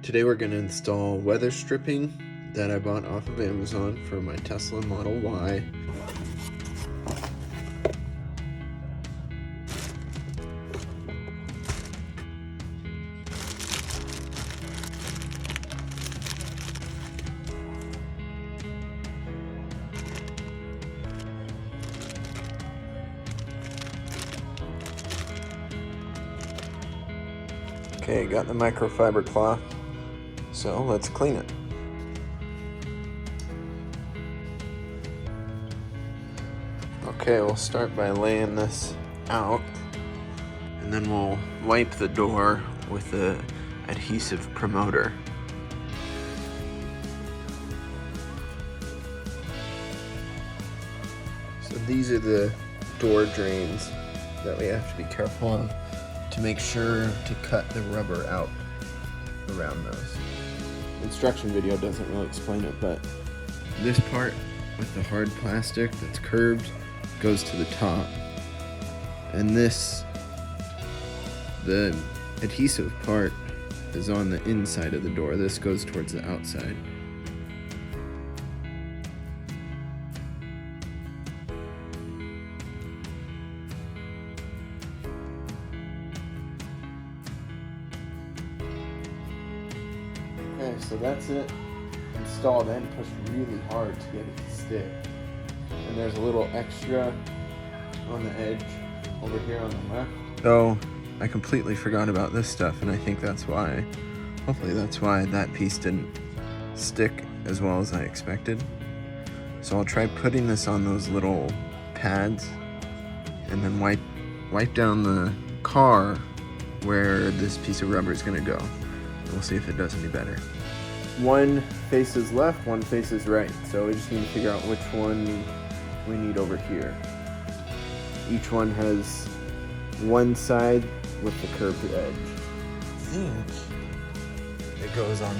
Today we're going to install weather stripping that I bought off of Amazon for my Tesla Model Y. Okay, got the microfiber cloth, so let's clean it. Okay, we'll start by laying this out, and then we'll wipe the door with the adhesive promoter. So these are the door drains that we have to be careful of to make sure to cut the rubber out around those. The instruction video doesn't really explain it, but this part with the hard plastic that's curved goes to the top, and the adhesive part is on the inside of the door. This goes towards the outside. Okay, so that's it installed. I had to push really hard to get it to stick. And there's a little extra on the edge over here on the left. So I completely forgot about this stuff, and I think that's why, hopefully that's why that piece didn't stick as well as I expected. So I'll try putting this on those little pads and then wipe down the car where this piece of rubber is gonna go. We'll see if it does any better. One faces left, one faces right. So we just need to figure out which one we need over here. Each one has one side with the curved edge. I think it goes on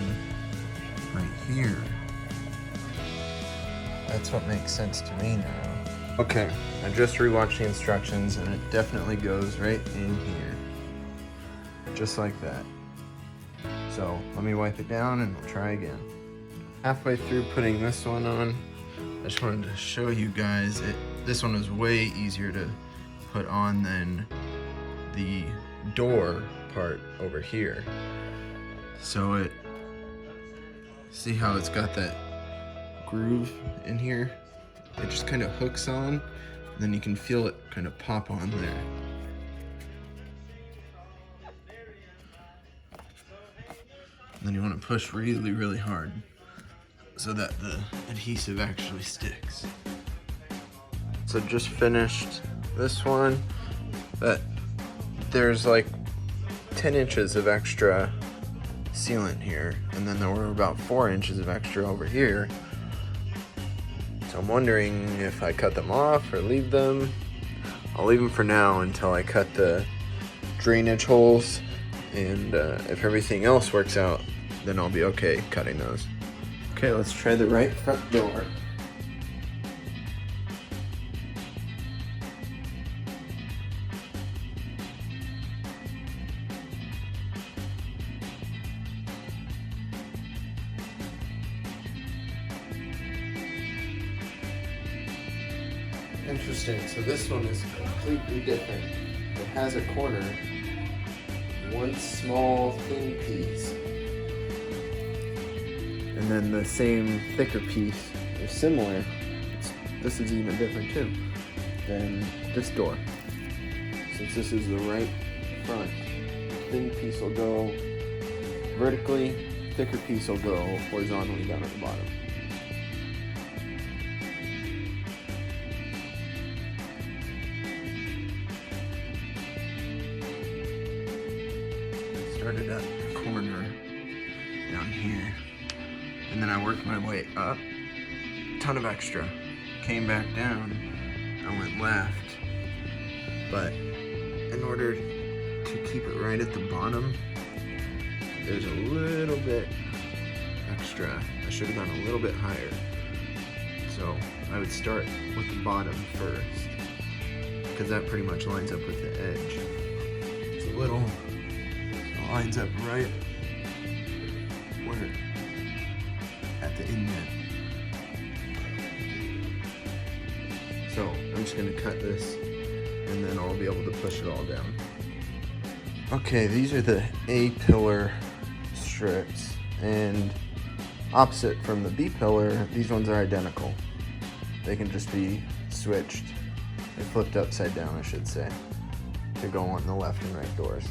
right here. That's what makes sense to me now. Okay, I just rewatched the instructions and it definitely goes right in here. Just like that. So let me wipe it down and we'll try again. Halfway through putting this one on, I just wanted to show you guys this one was way easier to put on than the door part over here. So see how it's got that groove in here? It just kind of hooks on, and then you can feel it kind of pop on there. And then you want to push really, really hard so that the adhesive actually sticks. So just finished this one, but there's like 10 inches of extra sealant here, and then there were about 4 inches of extra over here. So I'm wondering if I cut them off or leave them. I'll leave them for now until I cut the drainage holes, and if everything else works out, then I'll be okay cutting those. Okay, let's try the right front door. Interesting, so this one is completely different. It has a corner, one small thin piece, and then the same thicker piece. They're similar. This is even different too than this door. Since this is the right front, thin piece will go vertically, thicker piece will go horizontally down at the bottom. Started at the corner down here, and then I worked my way up, ton of extra, came back down, I went left, but in order to keep it right at the bottom, there's a little bit extra. I should have gone a little bit higher. So I would start with the bottom first, because that pretty much lines up with the edge. So lines up right where at the inlet. So I'm just gonna cut this and then I'll be able to push it all down. Okay, these are the A-pillar strips, and opposite from the B-pillar, these ones are identical. They can just be switched, or flipped upside down I should say, to go on the left and right doors.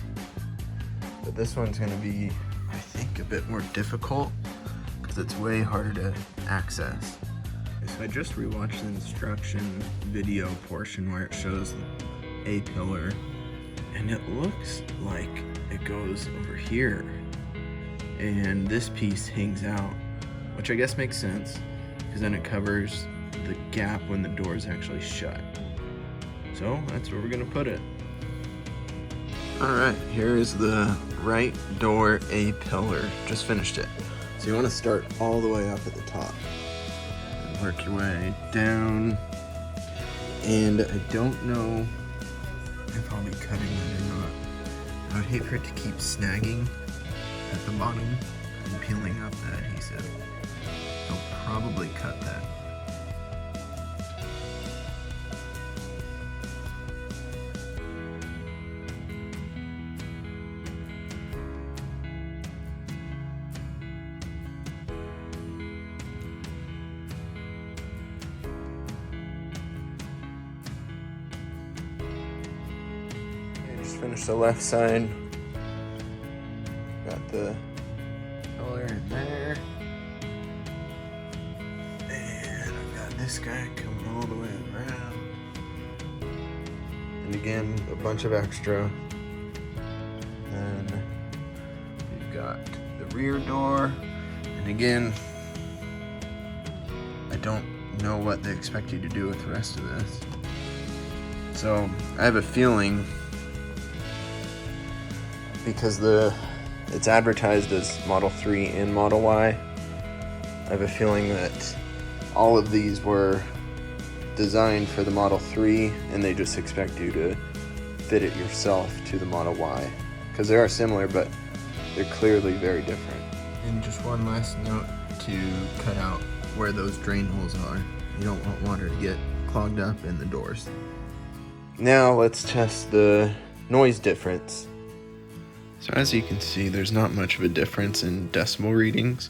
But this one's gonna be, I think, a bit more difficult because it's way harder to access. So I just rewatched the instruction video portion where it shows the A-pillar, and it looks like it goes over here. And this piece hangs out, which I guess makes sense, because then it covers the gap when the door is actually shut. So that's where we're gonna put it. Alright, here is the right door A-pillar. Just finished it. So you want to start all the way up at the top. And work your way down. And I don't know if I'll be cutting it or not. I would hate for it to keep snagging at the bottom and peeling up the adhesive. I'll probably cut that. Finish the left side. Got the color in there. And I've got this guy coming all the way around. And again, a bunch of extra. Then we've got the rear door. And again, I don't know what they expect you to do with the rest of this. So I have a feeling, because it's advertised as Model 3 and Model Y, I have a feeling that all of these were designed for the Model 3 and they just expect you to fit it yourself to the Model Y. Because they are similar, but they're clearly very different. And just one last note to cut out where those drain holes are. You don't want water to get clogged up in the doors. Now let's test the noise difference. So as you can see, there's not much of a difference in decimal readings,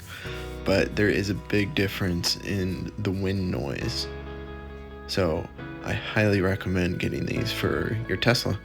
but there is a big difference in the wind noise. So I highly recommend getting these for your Tesla.